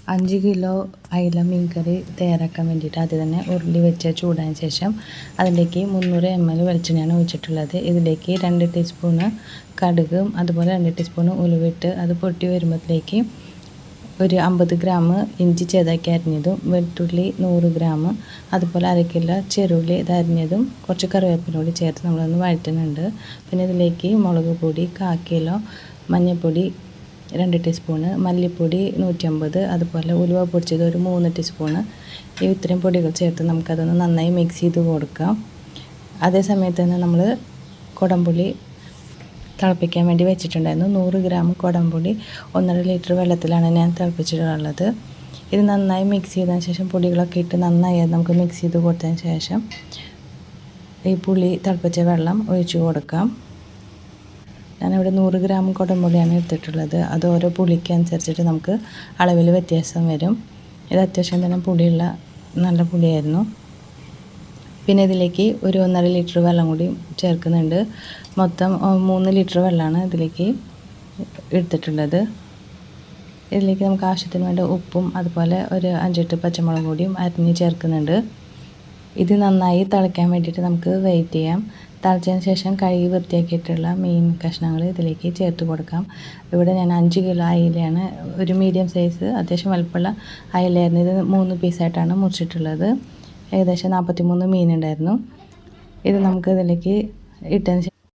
5 kilo അയില മീൻ കറി തയ്യാറാക്കാൻ വേണ്ടിയിട്ട് ആദ്യം തന്നെ ഉരുളി വെച്ച് ചൂടായതിന് ശേഷം അതിലേക്ക് 300 ml വെളിച്ചെണ്ണയാണ് ഒഴിച്ചിട്ടുള്ളത്. ഇതിലേക്ക് 2 ടീസ്പൂണ് കടുകും അതുപോലെ 2 ടീസ്പൂണ് ഉലുവിട്ട് അത് പൊട്ടി വരുമ്പോഴത്തേക്ക് ഒരു 50 ഗ്രാം ഇഞ്ചി ചെറുതാക്കി അരിഞ്ഞതും വെളുത്തുള്ളി 100 ഗ്രാം അതുപോലെ 1/2 കിലോ ചെറുള്ളി ഇത് അരിഞ്ഞതും കുറച്ച് കറിവേപ്പില കൂടി ചേർത്ത് നമ്മളൊന്ന് വഴറ്റുന്നുണ്ട്. പിന്നെ ഇതിലേക്ക് മുളക് പൊടി 1/4 കിലോ, മഞ്ഞൾപ്പൊടി 2 ടീസ്പൂണ്, മല്ലിപ്പൊടി 150, അതുപോലെ ഉലുവ പൊടിച്ചത് ഒരു 3 ടീസ്പൂണ്. ഇത്രയും പൊടികൾ ചേർത്ത് നമുക്കതൊന്ന് നന്നായി മിക്സ് ചെയ്ത് കൊടുക്കാം. അതേ സമയത്ത് തന്നെ നമ്മൾ കുടംപുളി തിളപ്പിക്കാൻ വേണ്ടി വെച്ചിട്ടുണ്ടായിരുന്നു. 100 ഗ്രാം കുടംപുളി 1.5 ലിറ്റർ വെള്ളത്തിലാണ് ഞാൻ തിളപ്പിച്ചിട്ടുള്ളത്. ഇത് നന്നായി മിക്സ് ചെയ്തതിന് ശേഷം പൊടികളൊക്കെ ഇട്ട് നന്നായി നമുക്ക് മിക്സ് ചെയ്ത് കൊടുത്തതിന് ശേഷം ഈ പുളി തിളപ്പിച്ച വെള്ളം ഒഴിച്ചു കൊടുക്കാം. ഞാനിവിടെ 100 ഗ്രാം കുടംപുളിയാണ് എടുത്തിട്ടുള്ളത്. അത് ഓരോ പുളിക്ക് അനുസരിച്ചിട്ട് നമുക്ക് അളവിൽ വ്യത്യാസം വരും. ഇത് അത്യാവശ്യം തന്നെ പുളിയുള്ള നല്ല പുളിയായിരുന്നു. പിന്നെ ഇതിലേക്ക് ഒരു 1.5 ലിറ്റർ വെള്ളം കൂടി ചേർക്കുന്നുണ്ട്. മൊത്തം 3 ലിറ്റർ വെള്ളമാണ് ഇതിലേക്ക് എടുത്തിട്ടുള്ളത്. ഇതിലേക്ക് നമുക്ക് ആവശ്യത്തിന് വേണ്ട ഉപ്പും അതുപോലെ ഒരു 5-8 പച്ചമുളക് കൂടിയും അരിഞ്ഞ് ചേർക്കുന്നുണ്ട്. ഇത് നന്നായി തിളയ്ക്കാൻ വേണ്ടിയിട്ട് നമുക്ക് വെയിറ്റ് ചെയ്യാം. തിളച്ചതിന് ശേഷം കഴുകി വൃത്തിയാക്കിയിട്ടുള്ള മീൻ കഷ്ണങ്ങൾ ഇതിലേക്ക് ചേർത്ത് കൊടുക്കാം. ഇവിടെ ഞാൻ 5 കിലോ അയിലയാണ്, ഒരു മീഡിയം സൈസ് അത്യാവശ്യം വലുപ്പമുള്ള അയിലയായിരുന്നു. ഇത് 3 പീസായിട്ടാണ് മുറിച്ചിട്ടുള്ളത്. ഏകദേശം 43 മീനുണ്ടായിരുന്നു. ഇത് നമുക്ക് ഇതിലേക്ക് ഇട്ടതിന്